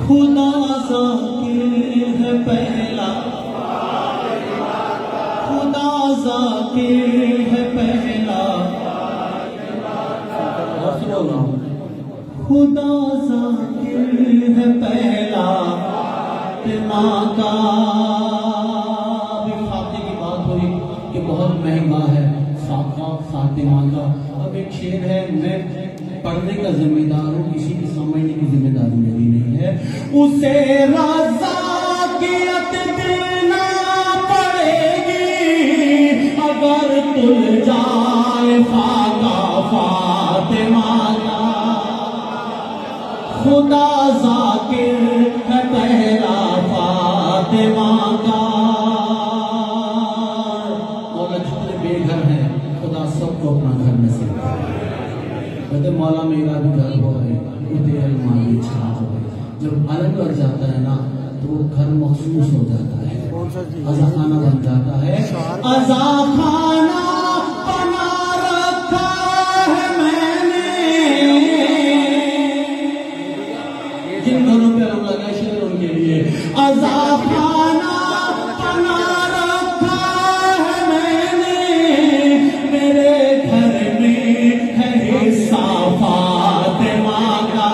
خدا ذاکر ہے پہلا، خدا ذاکر ہے پہلا، خدا ذاکر ہے پہلا ماں کا۔ ابھی فاتح کی بات ہوئی کہ بہت مہنگا ہے فاطمہ کا۔ اب ایک شعر ہے، میں پڑھنے کا ذمہ دار ہوں، کسی کی سمجھنے کی ذمہ داری میری نہیں ہے۔ اسے رضاکیت دینا پڑے گی اگر تل جائے خاکہ فاطمہ کا۔ خدا ذاکر ہے پہلا فاطمہ کا۔ مولا جتنے بے گھر ہیں خدا سب کو اپنا گھر نصیب کرے۔ کہتے مولا میرا بھی گھر ہو ہے، تیرے المالی چھا ہو ہے۔ جب علم لگ جاتا ہے نا تو وہ گھر مخصوص ہو جاتا ہے، عزا خانہ بن جاتا ہے۔ عزا خانہ بنا رکھا ہے میں نے، جن گھروں پہ علم لگا شعر ان کے لیے۔ عزا خانہ بنا رکھا ہے میں نے، میرے گھر میں ہے حصہ فاطمہ کا،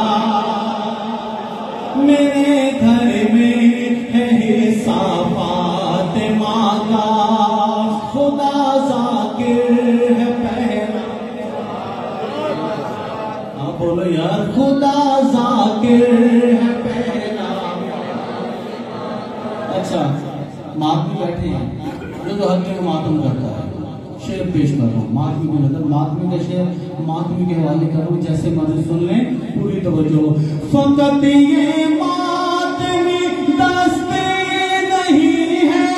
میرے گھر میں ہے حصہ فاطمہ کا۔ خدا ذاکر ہے پہلا، آپ بولو یار، خدا ذاکر ہے پہلا۔ اچھا ماتمی بیٹھے ہیں، جو حق کے ماتم کرتا ہے، شعر پیش کر رہا ہوں۔ ماتمی کو مطلب ماتمی کا شعر ماتمی کے حوالے کروں، جیسے مرضی سن لیں، پوری توجہ۔ فقط یہ ماتمی دستے نہیں ہیں،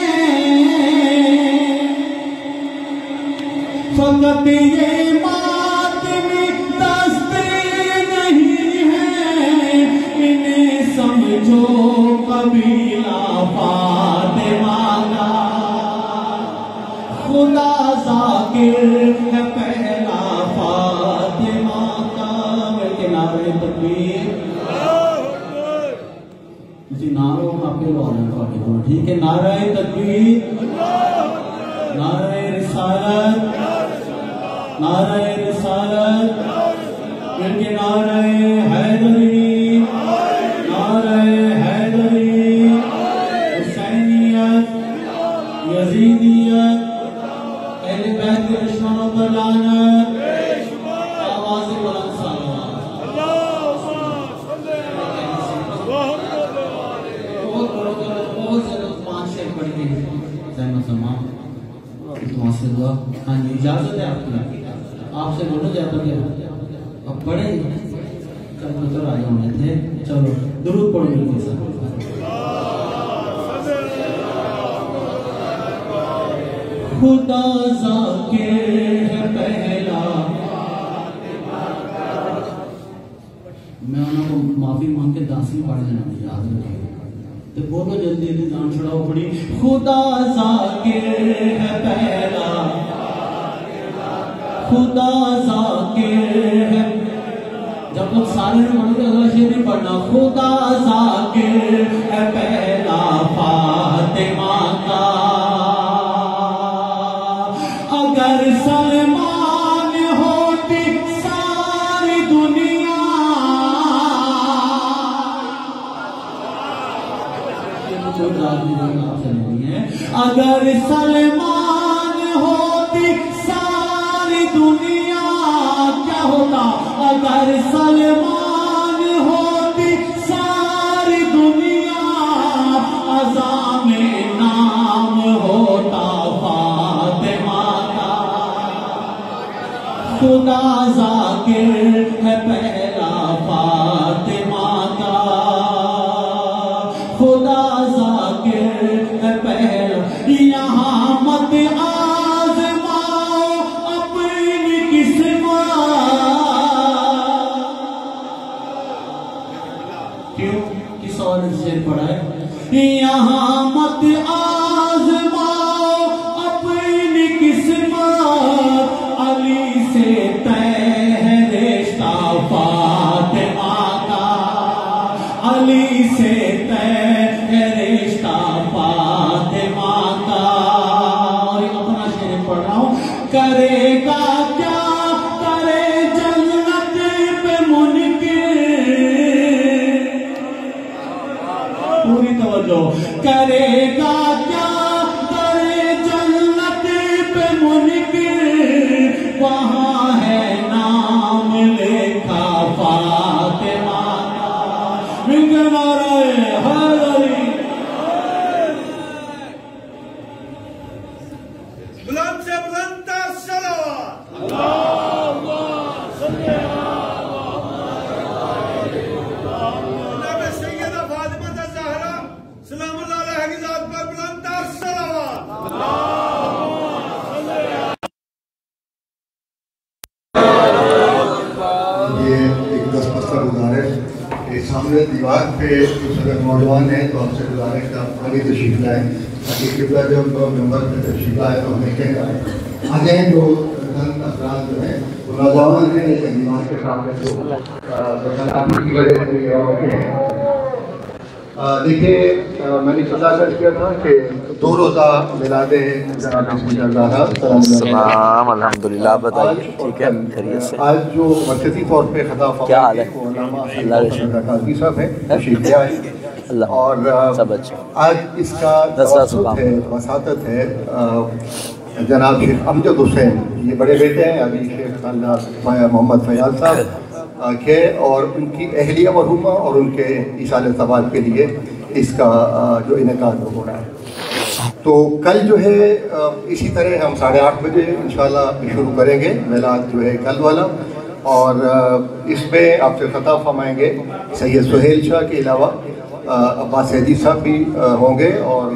فقط یہ ماتمی دستے نہیں ہیں، انہیں سمجھو قبیلہ فاطمہ کا۔ خدا ذاکر ہے پہلا فاطمہ کا۔ مل کے نعرہ تکبیر، اسی نعروں میں آپ کے لوگ آنے، ٹھیک ہے؟ نعرہ تکبیر، نعرہ رسالت، نعرہ رسالت، مل کے نعرہ حیدری، نعرہ حیدری، حسینیت، یزیدیت، اہل بیت کے دشمنوں پر لعنت، آواز بلند سلام۔ بہت زیادہ 5 شعر پڑھ کے زحمت سلمان تمہاں سے دعا۔ ہاں جی اجازت ہے آپ کی، آپ سے بولو جاتا کیا اب پڑھیں کل مطلب آئے ہونے تھے۔ چلو درود پڑھو مل کے ساتھ۔ خدا ذاکر ہے پہلا، میں انہوں کو معافی مانگ کے داخل پڑھ لینا یاد رکھے تو بولو جلدی جلدی جان چھڑاؤ پڑی۔ خدا ذاکر ہے پہلا، خدا ذاکر ہے، جب تک سارے نے پڑھو گے اگلا شعر نہیں پڑھنا۔ خدا ذاکر ہے پہلا فاطمہ کا، اگر سلمان ہوتی ساری دنیا، اگر سلمان ہوتی ساری دنیا کیا ہوتا، اگر سلمان ہوتی ساری دنیا، عزام نام ہوتا فاطمہ کا۔ خدا ذاکر ہے پہلا فاطمہ کا، خدا ذاکر ہے پہلا۔ یہاں مت آزماؤ اپنی قسمت، کیوں کس اور سے پڑھا ہے؟ یہاں مت آزماؤ اپنی قسمت، علی سے طے ہے رشتہ فاطمہ کا، علی علی سے طے رشتہ فاطمہ کا. اور اپنا شعر پڑھ رہا ہوں. کرے گا کیا کرے جنت پہ منکر, پوری توجہ. کرے گا کیا کرے جنت پہ منکر, وہاں ہے نام لکھا فاطمہ کا. مل کے نعرہ حیدری. بلند سے بلند تر صلوات. جناب سیدہ فاطمہ الزہرا سلام اللہ علیہ کی ذات پر بلند تر صلوات. یہ ایک 10 پستہ گزارش. سامنے دیوار پہ کچھ اگر نوجوان ہیں تو آپ سے گزارش کا آگے تشریف لائیں تاکہ قبلہ جب ممبر پہ تشریف آئے تو ہمیں کہہ رہا آ جائیں. جو افراد جو ہیں وہ نوجوان ہیں لیکن دیوار کے سامنے تو آپ کی وجہ سے یہ ہوتے ہیں. دیکھیے میں نے پتہ کیا تھا کہ 2 روزہ میلاد جناب السلام الحمدللہ. آپ بتائیے ٹھیک ہے خیریت سے؟ آج جو مرکزی طور پہ خطاب کیا حال ہے؟ قاضی صاحب ہیں تشریف لے آئے اللہ اور سب اچھا. آج اس کا وساطت ہے جناب شیخ امجد حسین. یہ بڑے بیٹے ہیں ابھی شیخ محمد فیاض صاحب کے, اور ان کی اہلیہ مرحومہ اور ان کے ایصال ثواب کے لیے اس کا جو انعقاد ہو رہا ہے. تو کل جو ہے اسی طرح ہم 8:30 بجے انشاءاللہ شروع کریں گے میلاد جو ہے کل والا, اور اس میں آپ سے خطاب فرمائیں گے سید سہیل شاہ کے علاوہ عباس حیدی صاحب بھی ہوں گے, اور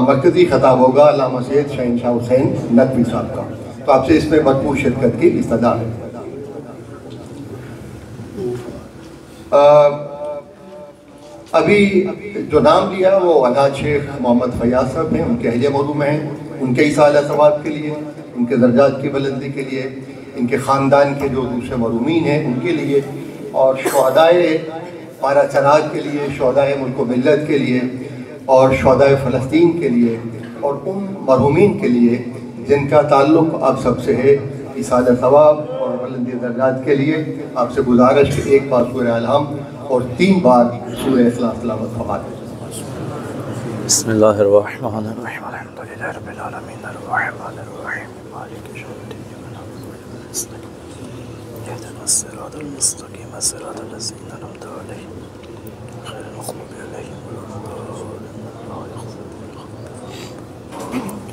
مرکزی خطاب ہوگا علامہ سید شہنشاہ حسین ندوی صاحب کا. تو آپ سے اس میں بھرپور شرکت کی استدعا ہے. ابھی جو نام لیا وہ الحاج شیخ محمد فیاض صاحب ہیں, ان کے اہلیہ مرحوم ہیں, ان کے ایصال ثواب کے لیے, ان کے درجات کی بلندی کے لیے, ان کے خاندان کے جو دوسرے مرحومین ہیں ان کے لیے, اور شہدائے پارا چناگ کے لیے, شہدائے ملک و ملت کے لیے, اور شہدائے فلسطین کے لیے, اور ان مرحومین کے لیے جن کا تعلق آپ سب سے ہے ایصال ثواب اور بلندی درجات کے لیے آپ سے گزارش کہ 1 بار سورہ الحمد اور 3 بار سورہ اخلاص تلاوت فرمائیں. بسم اللہ الرحمن الرحیم الحمدللہ رب العالمین الرحمن الرحیم مالک یوم الدین اهدنا الصراط المستقیم صراط الذین انعمت علیہم غیر المغضوب علیہم ولا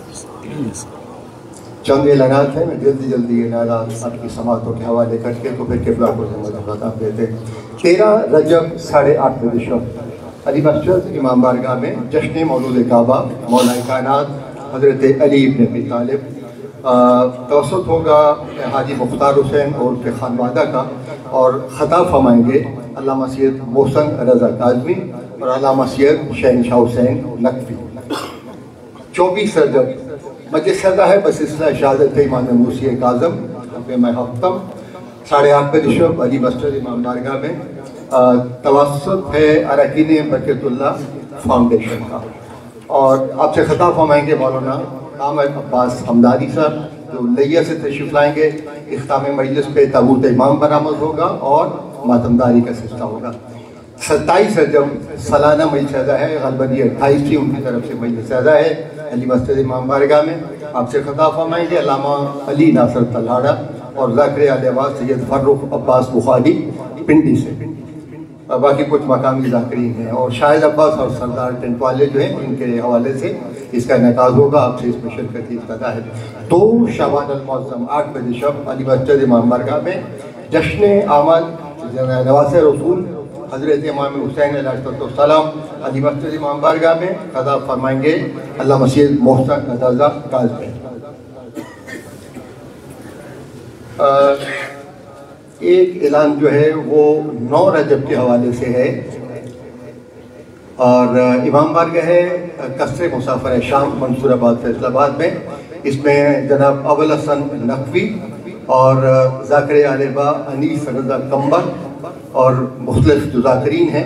الضالین. چند اعلانات ہیں, میں جلدی اعلانات آپ کی سماعتوں کے حوالے کر کے تو پھر قبلہ کو ذمہ خطاب دیتے. 13 رجب 8:30 بجے شب علی مسجد امام بارگاہ میں جشن مولود کعبہ مولا کائنات حضرت علی ابن ابی طالب توسط ہوگا حاجی مختار حسین اور ان کے خانوادہ کا, اور خطاب فرمائیں گے علامہ سید محسن رضا کاظمی اور علامہ سید شہنشاہ حسین نقوی. 24 رجب مجلس سزا ہے بس اصلاح شہادت امام موسی کاظم میں ہفتم 8:30 بجے شب علی مسجد امام بارگاہ میں. توسط ہے اراکین برکت اللہ فاؤنڈیشن کا, اور آپ سے خطاب فرمائیں گے مولانا احمد عباس حمدانی صاحب جو لیہ سے تشریف لائیں گے. اختتام مجلس پہ تابوت امام برآمد ہوگا اور ماتمداری کا سلسلہ ہوگا. 27 رجب سالانہ مجلس سزا ہے, غالباً یہ 28 ان کی طرف سے مجلس سزا ہے علی مسجد امام بارگاہ میں. آپ سے خطاب فرمائیں گے علامہ علی ناصر تلہاڑا اور ذاکر اہل آباد سید فرخ عباس بخاری پنڈی سے. باقی کچھ مقامی ذاکرین ہیں, اور شاہد عباس اور سردار ٹینٹ والے جو ہیں ان کے حوالے سے اس کا انعقاد ہوگا. آپ سے اس میں شرکت کی استدعا ہے. 2 شعبان المعظم 8 بجے شب علی مسجد امام بارگاہ میں جشن آمد نواز رسول حضرت امام حسین علیہ السلام علی مسجد امام بارگاہ میں خطاب فرمائیں گے علامہ سید محسن رضا کاظمی. ایک اعلان جو ہے وہ 9 رجب کے حوالے سے ہے, اور امام بارگاہ ہے قصر مسافر شام منصور آباد فیصل آباد میں. اس میں جناب ابو الحسن نقوی اور ذاکر عالبہ انیس رضا کمبر اور مختلف جو ذاکرین ہیں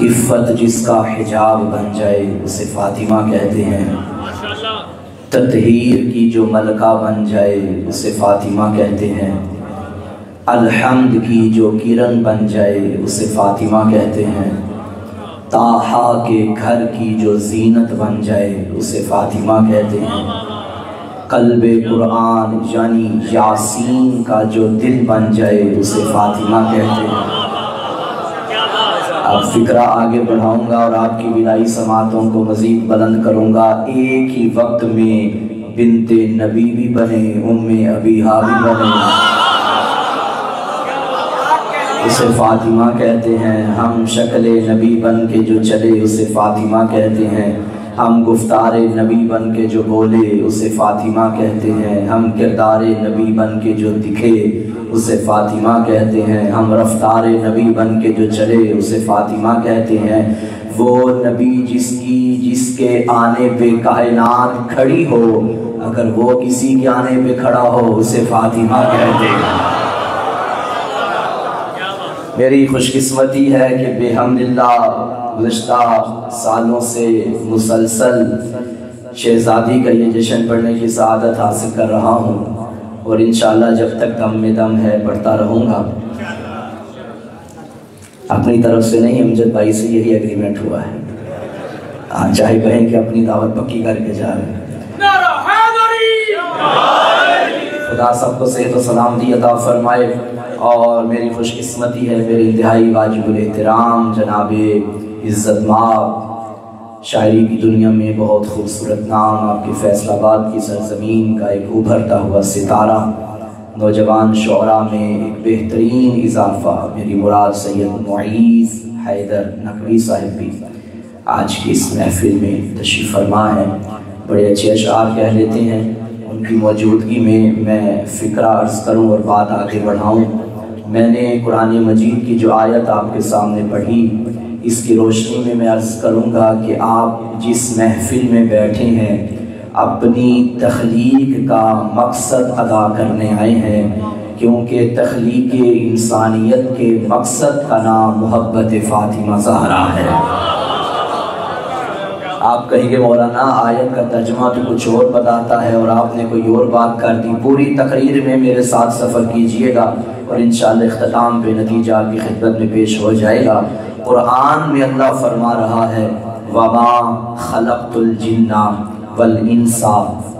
عفت جس کا حجاب بن جائے اسے فاطمہ کہتے ہیں، تطہیر کی جو ملکہ بن جائے اسے فاطمہ کہتے ہیں، الحمد کی جو کرن بن جائے اسے فاطمہ کہتے ہیں، طٰہٰ کے گھر کی جو زینت بن جائے اسے فاطمہ کہتے ہیں، قلب قرآن یعنی یاسین کا جو دل بن جائے اسے فاطمہ کہتے ہیں۔ اب فکرہ آگے بڑھاؤں گا اور آپ کی وداعی سماعتوں کو مزید بلند کروں گا۔ ایک ہی وقت میں بنت نبی بھی بنے، ام ابیہا بھی بنے، اسے فاطمہ کہتے ہیں۔ ہم شکل نبی بن کے جو چلے اسے فاطمہ کہتے ہیں، ہم گفتار نبی بن کے جو بولے اسے فاطمہ کہتے ہیں، ہم کردار نبی بن کے جو دکھے اسے فاطمہ کہتے ہیں، ہم رفتار نبی بن کے جو چلے اسے فاطمہ کہتے ہیں۔ وہ نبی جس کے آنے پہ کائنات کھڑی ہو، اگر وہ کسی کے آنے پہ کھڑا ہو اسے فاطمہ کہتے ہیں۔ میری خوش قسمتی ہے کہ بحمد اللہ گزشتہ سالوں سے مسلسل شہزادی کا یہ جشن پڑھنے کی سعادت حاصل کر رہا ہوں، اور انشاءاللہ جب تک دم میں دم ہے پڑھتا رہوں گا۔ اپنی طرف سے نہیں، امجد بھائی سے یہی ایگریمنٹ ہوا ہے، چاہے کہیں کہ اپنی دعوت پکی کر کے جا رہے ہیں۔ خدا سب کو صحت و سلامتی عطا فرمائے، اور میری خوش قسمتی ہے میرے انتہائی واجب الاحترام جناب عزت مآب، شاعری کی دنیا میں بہت خوبصورت نام، آپ کے فیصل آباد کی سرزمین کا ایک ابھرتا ہوا ستارہ، نوجوان شعراء میں ایک بہترین اضافہ، میری مراد سید معیز حیدر نقوی صاحب بھی آج کی اس محفل میں تشریف فرما ہے۔ بڑے اچھے اشعار کہہ لیتے ہیں، ان کی موجودگی میں فکرہ عرض کروں اور بات آگے بڑھاؤں۔ میں نے قرآن مجید کی جو آیت آپ کے سامنے پڑھی، اس کی روشنی میں عرض کروں گا کہ آپ جس محفل میں بیٹھے ہیں اپنی تخلیق کا مقصد ادا کرنے آئے ہیں، کیونکہ تخلیق انسانیت کے مقصد کا نام محبت فاطمہ زہرا ہے۔ آپ کہیں گے مولانا آیت کا ترجمہ تو کچھ اور بتاتا ہے اور آپ نے کوئی اور بات کر دی۔ پوری تقریر میں میرے ساتھ سفر کیجئے گا اور انشاءاللہ اختتام پہ نتیجہ آپ کی خدمت میں پیش ہو جائے گا۔ قرآن میں اللہ فرما رہا ہے وَمَا خَلَقْتُ الْجِنَّ وَالْإِنسَ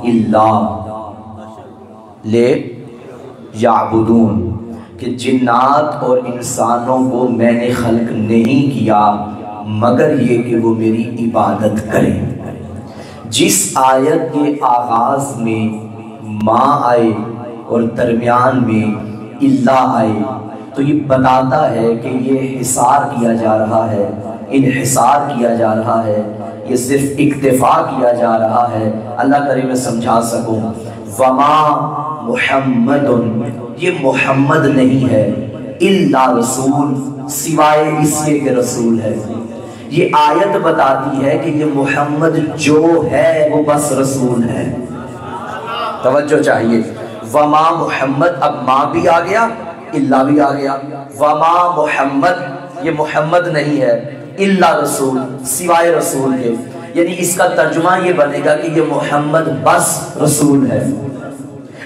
إِلَّا لِيَعْبُدُونَ، کہ جنات اور انسانوں کو میں نے خلق نہیں کیا مگر یہ کہ وہ میری عبادت کریں۔ جس آیت کے آغاز میں ماں آئے اور درمیان میں اللہ آئے تو یہ بتاتا ہے کہ یہ حصار کیا جا رہا ہے، انحصار کیا جا رہا ہے، یہ صرف اکتفا کیا جا رہا ہے۔ اللہ کرے میں سمجھا سکوں، وما محمد، یہ محمد نہیں ہے، الا رسول، سوائے اس کے کہ رسول ہے۔ یہ آیت بتاتی ہے کہ یہ محمد جو ہے وہ بس رسول ہے۔ توجہ چاہیے، وما محمد، اب ماں بھی آ گیا، اللہ بھی آ گیا۔ وما محمد، یہ محمد نہیں ہے، الا رسول، سوائے رسول کے، یعنی اس کا ترجمہ یہ بنے گا کہ یہ محمد بس رسول ہے۔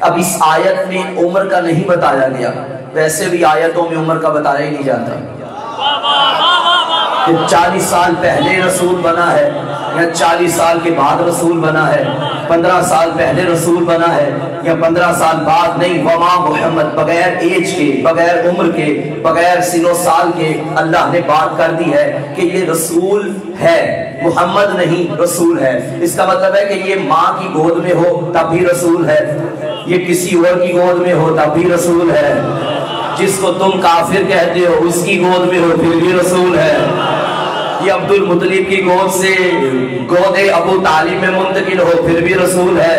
اب اس آیت میں عمر کا نہیں بتایا گیا، ویسے بھی آیتوں میں عمر کا بتایا ہی نہیں جاتا کہ 40 سال پہلے رسول بنا ہے یا 40 سال کے بعد رسول بنا ہے، 15 سال پہلے رسول بنا ہے یا 15 سال بعد، نہیں۔ وما محمد، بغیر ایج کے، بغیر عمر کے، بغیر سن و سال کے اللہ نے بات کر دی ہے کہ یہ رسول ہے، محمد نہیں، رسول ہے۔ اس کا مطلب ہے کہ یہ ماں کی گود میں ہو تب بھی رسول ہے، یہ کسی اور کی گود میں ہو تب بھی رسول ہے، جس کو تم کافر کہتے ہو اس کی گود میں ہو پھر بھی رسول ہے، یہ عبد المطلب کی گود سے گود ابو طالب میں منتقل ہو پھر بھی رسول ہے،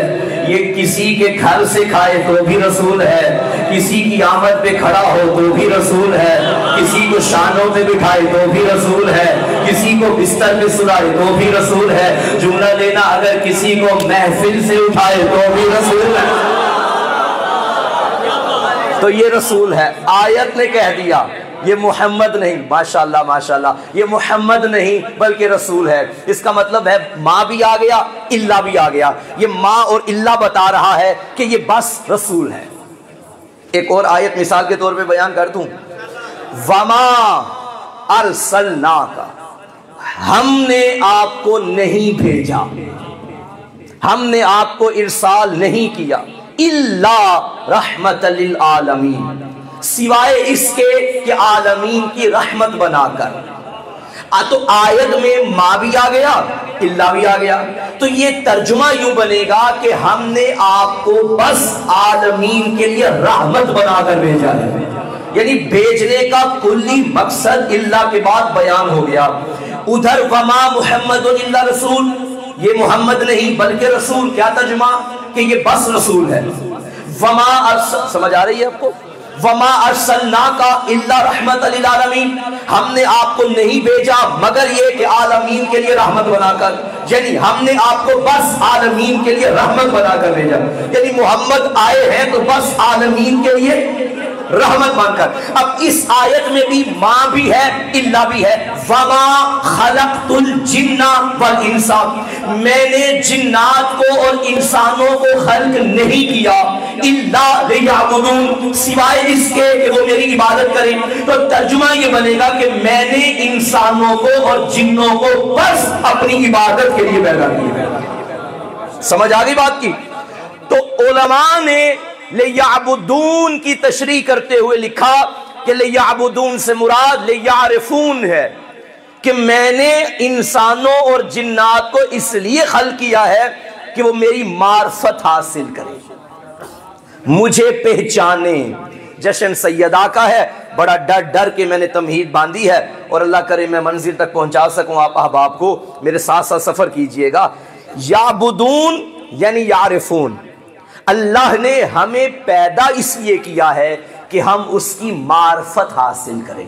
یہ کسی کے گھر سے کھائے تو بھی رسول ہے، کسی کی آمد پہ کھڑا ہو تو بھی رسول ہے، کسی کو شانوں پہ بٹھائے تو بھی رسول ہے، کسی کو بستر پہ سلائے تو بھی رسول ہے، جملہ لینا اگر کسی کو محفل سے اٹھائے تو بھی رسول ہے، تو یہ رسول ہے۔ آیت نے کہہ دیا یہ محمد نہیں، ماشاءاللہ ماشاءاللہ، یہ محمد نہیں بلکہ رسول ہے۔ اس کا مطلب ہے ماں بھی آ گیا، اللہ بھی آ گیا۔ یہ ماں اور اللہ بتا رہا ہے کہ یہ بس رسول ہے۔ ایک اور آیت مثال کے طور پہ بیان کر دوں، وَمَا أَرْسَلْنَاكَ، ہم نے آپ کو نہیں بھیجا، ہم نے آپ کو ارسال نہیں کیا، إِلَّا رَحْمَةً لِلْعَالَمِينَ، سوائے اس کے کہ عالمین کی رحمت بنا کر۔ تو آیت میں ماں بھی آ گیا، اللہ بھی آ گیا، تو یہ ترجمہ یوں بنے گا کہ ہم نے آپ کو بس عالمین کے لیے رحمت بنا کر بھیجا ہے۔ یعنی بھیجنے کا کلی مقصد اللہ کے بعد بیان ہو گیا۔ ادھر وما محمد الا رسول، یہ محمد نہیں بلکہ رسول، کیا ترجمہ کہ یہ بس رسول ہے۔ وما سمجھ آ رہی ہے آپ کو؟ وما ارسلناک الا رحمت للعالمین، ہم نے آپ کو نہیں بھیجا مگر یہ کہ عالمین کے لیے رحمت بنا کر، یعنی ہم نے آپ کو بس عالمین کے لیے رحمت بنا کر بھیجا۔ یعنی محمد آئے ہیں تو بس عالمین کے لیے رحمت بن کر۔ اب اس آیت میں بھی ماں بھی ہے اللہ بھی ہے۔ وما خلقت الجن والانس، میں نے جنات کو اور انسانوں کو خلق نہیں کیا، الا لیعبدون، سوائے اس کے کہ وہ میری عبادت کریں۔ تو ترجمہ یہ بنے گا کہ میں نے انسانوں کو اور جنوں کو بس اپنی عبادت کے لیے پیدا کیا۔ سمجھ آ گئی بات کی؟ تو علماء نے لیعبدون کی تشریح کرتے ہوئے لکھا کہ لیعبدون سے مراد لیعرفون ہے، کہ میں نے انسانوں اور جنات کو اس لیے خلق کیا ہے کہ وہ میری معرفت حاصل کریں، مجھے پہچانے۔ جشن سیدہ کا ہے، بڑا ڈر ڈر کے میں نے تمہید باندھی ہے، اور اللہ کرے میں منزل تک پہنچا سکوں آپ احباب کو، میرے ساتھ ساتھ سفر کیجئے گا۔ یعبدون یعنی یعرفون، اللہ نے ہمیں پیدا اس لیے کیا ہے کہ ہم اس کی معرفت حاصل کریں۔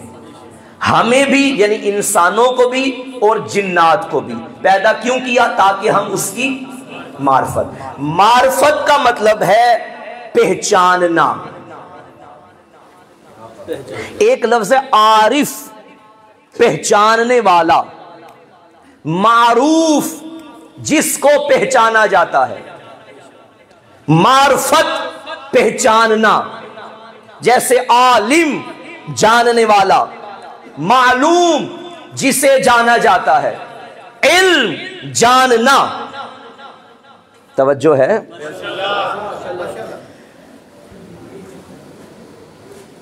ہمیں بھی یعنی انسانوں کو بھی اور جنات کو بھی پیدا کیوں کیا؟ تاکہ ہم اس کی معرفت کا مطلب ہے پہچاننا۔ ایک لفظ ہے عارف، پہچاننے والا، معروف جس کو پہچانا جاتا ہے، معرفت پہچاننا، جیسے عالم جاننے والا، معلوم جسے جانا جاتا ہے، علم جاننا۔ توجہ ہے؟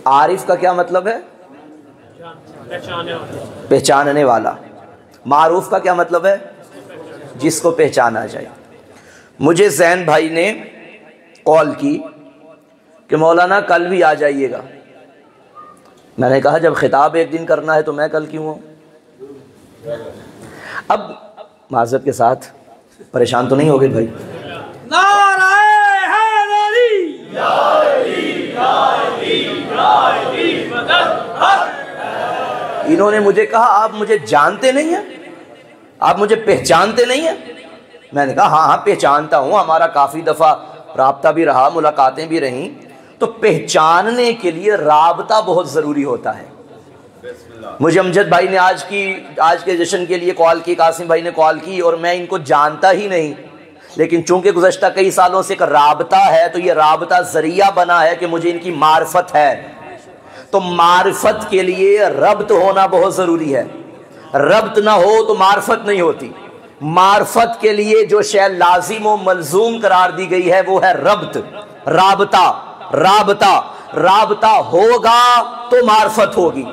عارف کا کیا مطلب ہے؟ پہچاننے والا۔ معروف کا کیا مطلب ہے؟ جس کو پہچانا جائے۔ مجھے زین بھائی نے کال کی کہ مولانا کل بھی آ جائیے گا۔ میں نے کہا جب خطاب ایک دن کرنا ہے تو میں کل کیوں ہوں؟ اب معذرت کے ساتھ پریشان تو نہیں ہو گئے بھائی؟ نعرہ حیدری، یا علی، یا علی، یا علی، مدد حق۔ انہوں نے مجھے کہا آپ مجھے جانتے نہیں ہیں، آپ مجھے پہچانتے نہیں ہیں؟ میں نے کہا ہاں پہچانتا ہوں، ہمارا کافی دفعہ رابطہ بھی رہا، ملاقاتیں بھی رہیں۔ تو پہچاننے کے لیے رابطہ بہت ضروری ہوتا ہے۔ مجھے امجد بھائی نے آج کے جشن کے لیے کال کی، قاسم بھائی نے کال کی، اور میں ان کو جانتا ہی نہیں، لیکن چونکہ گزشتہ کئی سالوں سے ایک رابطہ ہے تو یہ رابطہ ذریعہ بنا ہے کہ مجھے ان کی معرفت ہے۔ تو معرفت کے لیے ربط ہونا بہت ضروری ہے، ربط نہ ہو تو معرفت نہیں ہوتی۔ معرفت کے لیے جو شے لازم و ملزوم قرار دی گئی ہے وہ ہے ربط، رابطہ۔ رابطہ ہوگا تو معرفت ہوگی۔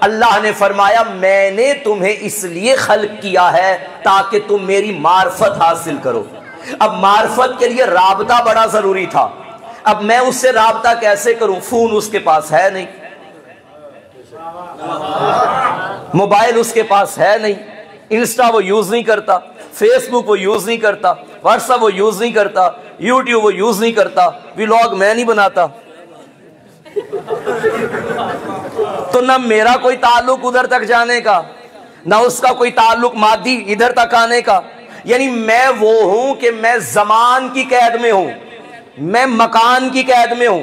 اللہ نے فرمایا میں نے تمہیں اس لیے خلق کیا ہے تاکہ تم میری معرفت حاصل کرو۔ اب معرفت کے لیے رابطہ بڑا ضروری تھا، اب میں اس سے رابطہ کیسے کروں؟ فون اس کے پاس ہے نہیں، موبائل اس کے پاس ہے نہیں، انسٹا وہ یوز نہیں کرتا، فیس بک وہ یوز نہیں کرتا، واٹس ایپ وہ یوز نہیں کرتا، یوٹیوب وہ یوز نہیں کرتا، ولاگ میں نہیں بناتا، تو نہ میرا کوئی تعلق ادھر تک جانے کا، نہ اس کا کوئی تعلق مادی ادھر تک آنے کا۔ یعنی میں وہ ہوں کہ میں زمان کی قید میں ہوں، میں مکان کی قید میں ہوں،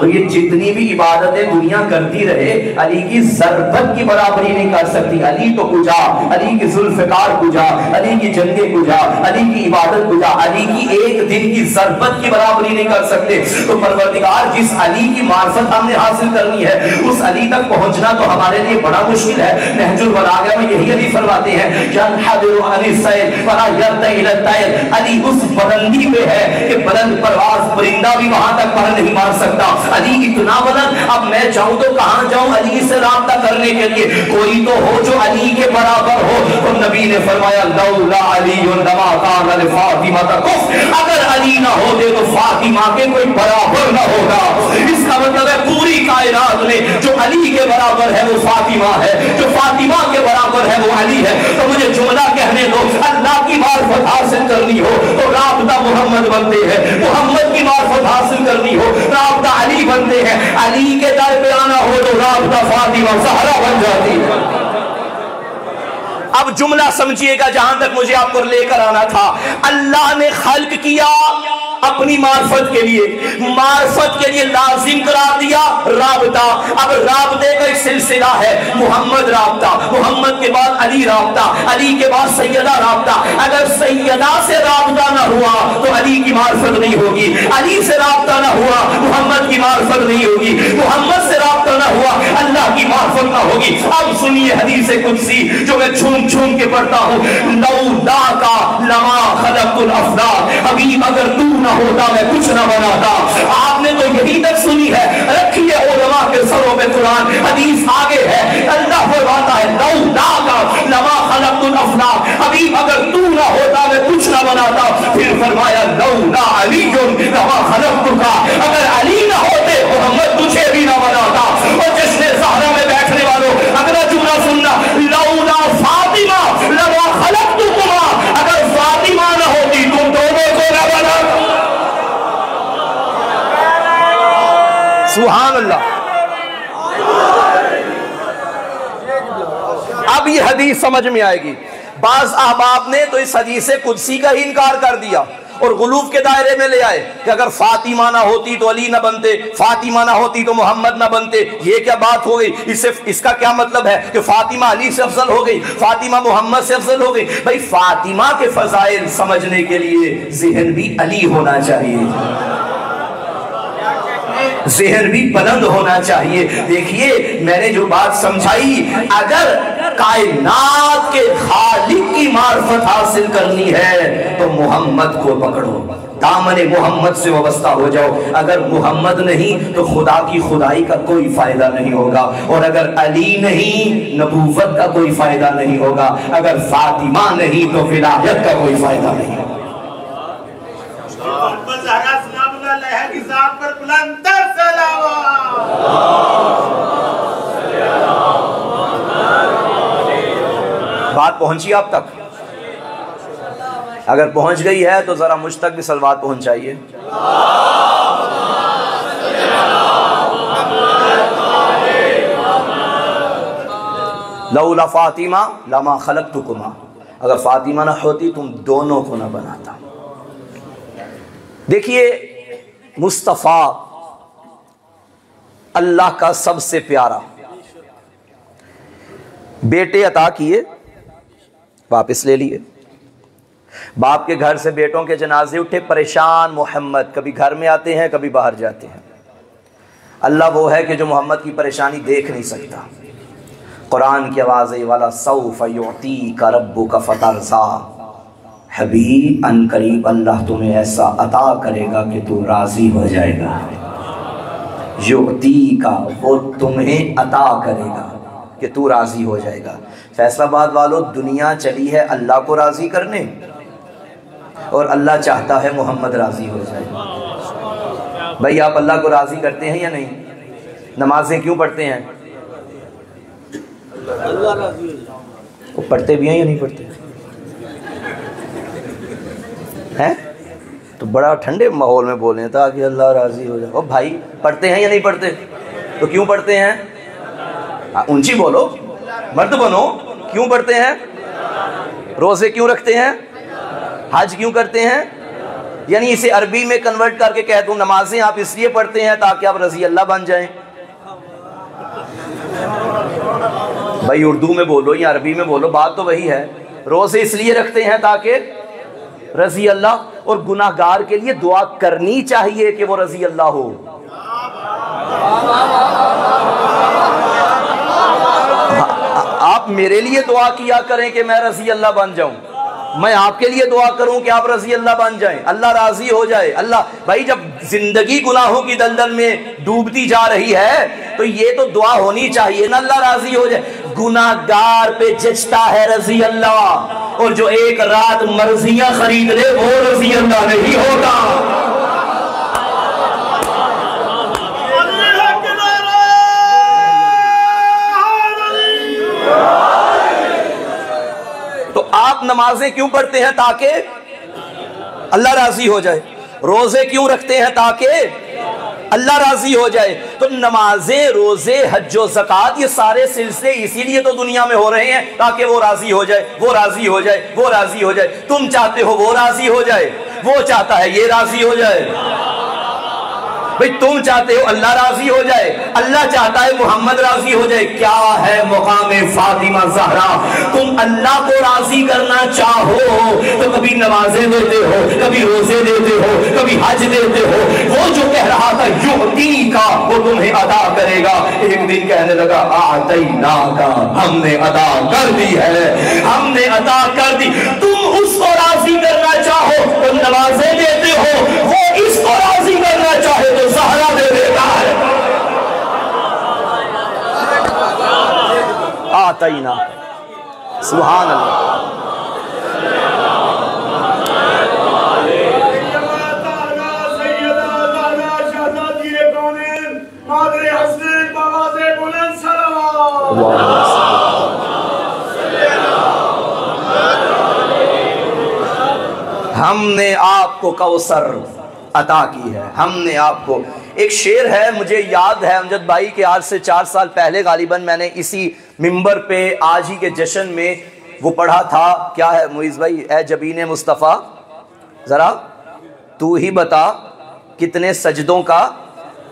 تو یہ جتنی بھی عبادتیں دنیا کرتی رہے علی کی ضربت کی برابری نہیں کر سکتی. علی تو کجا، علی کی ذوالفقار کجا، علی کی جنگیں کجا، علی کی عبادت کجا، علی کی ایک دن کی ضربت کی برابری نہیں کر سکتے. تو پروردگار جس علی کی معرفت ہم نے حاصل کرنی ہے اس علی تک پہنچنا تو ہمارے لیے بڑا مشکل ہے. نہج البلاغہ میں یہی علی فرماتے ہیں علی اس بلندی پہ ہے کہ بلند پرواز پرندہ بھی وہاں تک پر نہیں مار سکتا. علی اتنا بلند، اب میں چاہوں تو کہاں جاؤں علی سے رابطہ کرنے کے لیے؟ کوئی تو ہو جو علی کے برابر ہو. تو نبی نے فرمایا لولا علی لما کان لفاطمہ کف، اگر علی نہ ہوتے تو فاطمہ کے کوئی برابر نہ ہوگا. اس کا مطلب ہے پوری کائنات میں جو علی کے برابر ہے وہ فاطمہ ہے، جو فاطمہ کے برابر ہے وہ علی ہے. تو مجھے جملہ کہنے دو، اللہ کی معرفت حاصل کرنی ہو تو رابطہ محمد بنتے ہیں، محمد کی معرفت حاصل کرنی ہو رابطہ علی بنتے ہیں، علی کے در پہ آنا ہو تو رابطہ فاطمہ زہرا بن جاتی ہے. اب جملہ سمجھیے گا جہاں تک مجھے آپ کو لے کر آنا تھا. اللہ نے خلق کیا اپنی معرفت کے لیے، معرفت کے لیے لازم قرار دیا رابطہ. اب رابطے کا ایک سلسلہ ہے، محمد رابطہ، محمد کے بعد علی رابطہ، علی کے بعد سیدہ رابطہ. اگر سیدہ سے رابطہ نہ ہوا تو علی کی معرفت نہیں ہوگی، علی سے رابطہ نہ ہوا محمد کی معرفت نہیں ہوگی، محمد سے رابطہ نہ ہوا اللہ کی معرفت نہ ہوگی. اب سنیے حدیث قدسی جو میں چھوم چھوم کے پڑھتا ہوں. لولا کا لما خلقت الافلاک، حبیب اگر تو نہ ہوتا میں کچھ نہ بناتا. آپ نے تو یہی تک سنی ہے، رکھیے علماء کے سروں پہ قرآن، حدیث آگے ہے. اللہ فرماتا ہے لولا کا لما خلقت الافلاک، حبیب اگر تو نہ ہوتا میں کچھ نہ بناتا. پھر فرمایا لولا علی لما خلقتک، اگر علی نہ ہوتے محمد تجھے بھی نہ بناتا. اور جشن زہرا میں بیٹھنے والوں اگلا جملہ سننا، لولا فاطمہ لما خلقتکما، اگر فاطمہ نہ ہوتی تم دونوں کو نہ بناتا. سبحان اللہ. اب یہ حدیث سمجھ میں آئے گی. بعض احباب نے تو اس حدیث قدسی کا ہی انکار کر دیا اور غلوف کے دائرے میں لے آئے کہ اگر فاطمہ نہ ہوتی تو علی نہ بنتے، فاطمہ نہ ہوتی تو محمد نہ بنتے. یہ کیا بات ہو گئی؟ اس کا کیا مطلب ہے کہ فاطمہ علی سے افضل ہو گئی، فاطمہ محمد سے افضل ہو گئی؟ بھائی فاطمہ کے فضائل سمجھنے کے لیے ذہن بھی علی ہونا چاہیے، ذہن بھی بلند ہونا چاہیے. دیکھیے میں نے جو بات سمجھائی، اگر کائنات کے خالق کی معرفت حاصل کرنی ہے تو محمد کو پکڑو، دامن محمد سے وابستہ ہو جاؤ. اگر محمد نہیں تو خدا کی خدائی کا کوئی فائدہ نہیں ہوگا، اور اگر علی نہیں نبوت کا کوئی فائدہ نہیں ہوگا، اگر فاطمہ نہیں تو ولایت کا کوئی فائدہ نہیں ہوگا. بات پہنچی آپ تک؟ اگر پہنچ گئی ہے تو ذرا مجھ تک بھی صلوات پہنچائیے. لولا فاطمہ لما خلقتکما، اگر فاطمہ نہ ہوتی تم دونوں کو نہ بناتا. دیکھیے مصطفیٰ اللہ کا سب سے پیارا، بیٹے عطا کیے واپس لے لیے. باپ کے گھر سے بیٹوں کے جنازے اٹھے، پریشان محمد، کبھی گھر میں آتے ہیں کبھی باہر جاتے ہیں. اللہ وہ ہے کہ جو محمد کی پریشانی دیکھ نہیں سکتا. قرآن کی آواز ہے وَلَسَوْفَ يُعْطِيكَ رَبُّكَ فَتَرْضَىٰ، حبیب ان قریب اللہ تمہیں ایسا عطا کرے گا کہ تو راضی ہو جائے گا. یعطیکا، وہ تمہیں عطا کرے گا کہ تو راضی ہو جائے گا. فیصل آباد والوں، دنیا چلی ہے اللہ کو راضی کرنے اور اللہ چاہتا ہے محمد راضی ہو جائے. بھائی آپ اللہ کو راضی کرتے ہیں یا نہیں؟ نمازیں کیوں پڑھتے ہیں؟ وہ پڑھتے بھی ہیں یا نہیں پڑھتے ہیں؟ تو بڑا ٹھنڈے ماحول میں بولیں تاکہ اللہ راضی ہو جائے. او بھائی پڑھتے ہیں یا نہیں پڑھتے؟ تو کیوں پڑھتے ہیں؟ اونچی بولو، مرد بنو. کیوں پڑھتے ہیں؟ روزے کیوں رکھتے ہیں؟ حج کیوں کرتے ہیں؟ یعنی اسے عربی میں کنورٹ کر کے کہہ دوں نمازیں آپ اس لیے پڑھتے ہیں تاکہ آپ رضی اللہ بن جائیں. بھائی اردو میں بولو یا عربی میں بولو، بات تو وہی ہے. روزے اس لیے رکھتے ہیں تاکہ رضی اللہ، اور گناہ گار کے لیے دعا کرنی چاہیے کہ وہ رضی اللہ ہو. آپ میرے لیے دعا کیا کریں کہ میں رضی اللہ بن جاؤں، میں آپ کے لیے دعا کروں کہ آپ رضی اللہ بن جائیں، اللہ راضی ہو جائے. اللہ بھائی جب زندگی گناہوں کی دلدل میں ڈوبتی جا رہی ہے تو یہ تو دعا ہونی چاہیے نا اللہ راضی ہو جائے. گناہ گار پہ جچتا ہے رضی اللہ، اور جو ایک رات مرضیاں خرید لے وہ رضی اللہ نہیں ہوگا. تو آپ نمازیں کیوں پڑھتے ہیں؟ تاکہ اللہ راضی ہو جائے. روزے کیوں رکھتے ہیں؟ تاکہ اللہ راضی ہو جائے. تو نمازیں، روزے، حج و زکوٰۃ، یہ سارے سلسلے اسی لیے تو دنیا میں ہو رہے ہیں تاکہ وہ راضی ہو جائے، وہ راضی ہو جائے، وہ راضی ہو جائے. تم چاہتے ہو وہ راضی ہو جائے، وہ چاہتا ہے یہ راضی ہو جائے. بھئی تم چاہتے ہو اللہ راضی ہو جائے، اللہ چاہتا ہے محمد راضی ہو جائے. کیا ہے مقام فاطمہ زہرا؟ تم اللہ کو راضی کرنا چاہو تو کبھی نمازیں دیتے ہو، کبھی روزے دیتے ہو، کبھی حج دیتے ہو. وہ جو کہہ رہا تھا یعطی کا وہ تمہیں ادا کرے گا. ایک دن کہنے لگا اعطینا کا، ہم نے ادا کر دی ہے، ہم نے ادا کر دی. تم اس کو راضی کرنا چاہو تو نمازیں دیتے ہو، وہ اس کو راضی کرنا چاہے تو زہرا دے دیتا ہے. آتینا سبحان اللہ. ہم نے آپ کو کوثر عطا کی ہے، ہم نے آپ کو. ایک شعر ہے مجھے یاد ہے امجد بھائی کے آج سے 4 سال پہلے غالباً میں نے اسی ممبر پہ آج ہی کے جشن میں وہ پڑھا تھا. کیا ہے معیز بھائی؟ اے جبین مصطفیٰ ذرا تو ہی بتا کتنے سجدوں کا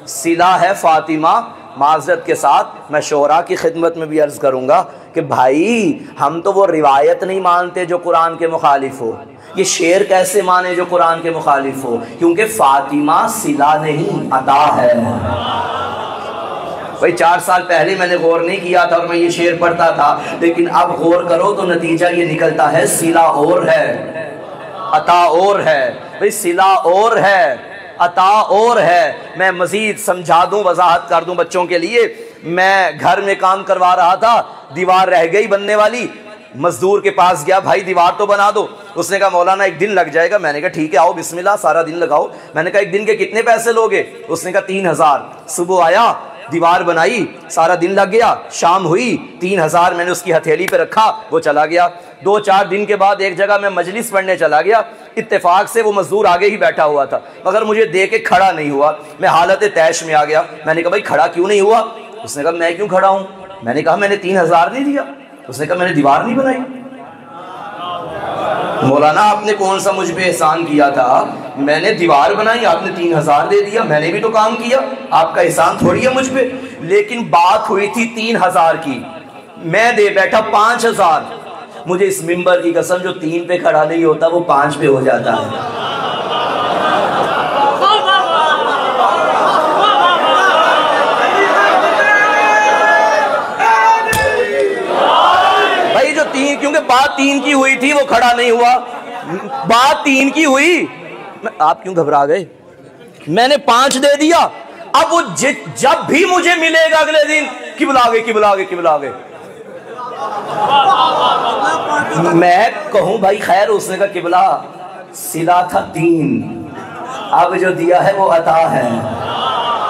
صلہ ہے فاطمہ. معذرت کے ساتھ میں شعراء کی خدمت میں بھی عرض کروں گا کہ بھائی ہم تو وہ روایت نہیں مانتے جو قرآن کے مخالف ہو. یہ شعر کیسے مانے جو قرآن کے مخالف ہو؟ کیونکہ فاطمہ صلہ نہیں عطا ہے. بھائی 4 سال پہلے میں نے غور نہیں کیا تھا اور میں یہ شعر پڑھتا تھا، لیکن اب غور کرو تو نتیجہ یہ نکلتا ہے صلہ اور ہے عطا اور ہے. بھائی صلہ اور ہے عطا اور ہے. میں مزید سمجھا دوں، وضاحت کر دوں بچوں کے لیے. میں گھر میں کام کروا رہا تھا، دیوار رہ گئی بننے والی. مزدور کے پاس گیا، بھائی دیوار تو بنا دو. اس نے کہا مولانا 1 دن لگ جائے گا. میں نے کہا ٹھیک ہے آؤ بسم اللہ سارا دن لگاؤ. میں نے کہا 1 دن کے کتنے پیسے لوگے؟ اس نے کہا 3000. صبح آیا، دیوار بنائی، سارا دن لگ گیا. شام ہوئی، 3000 میں نے اس کی ہتھیلی پہ رکھا، وہ چلا گیا. 2-4 دن کے بعد ایک جگہ میں مجلس پڑھنے چلا گیا. اتفاق سے وہ مزدور آگے ہی بیٹھا ہوا تھا مگر مجھے دیکھ کے کھڑا نہیں ہوا. میں حالت طیش میں آ گیا. میں نے کہا بھائی کھڑا کیوں نہیں ہوا؟ اس نے کہا میں کیوں کھڑا ہوں؟ میں نے کہا میں نے 3000 نہیں دیا. اس نے کہا میں نے دیوار نہیں بنائی. مولانا آپ نے کون سا مجھ پہ احسان کیا تھا؟ میں نے دیوار بنائی، آپ نے 3000 دے دیا. میں نے بھی تو کام کیا، آپ کا احسان تھوڑی ہے مجھ پہ. لیکن بات ہوئی تھی 3000 کی، میں دے بیٹھا 5000. مجھے اس ممبر کی قسم جو 3 پہ کھڑا نہیں ہوتا وہ 5 پہ ہو جاتا ہے. بھائی جو 3، کیونکہ بات 3 کی ہوئی تھی وہ کھڑا نہیں ہوا. بات 3 کی ہوئی، آپ کیوں گھبرا گئے؟ میں نے 5 دے دیا. اب وہ جب بھی مجھے ملے گا اگلے دن قبلہ آگے قبلہ آگے قبلہ آگے، میں کہوں بھائی خیر. اس نے کہا قبلہ صلہ تھا 3، اب جو دیا ہے وہ عطا ہے.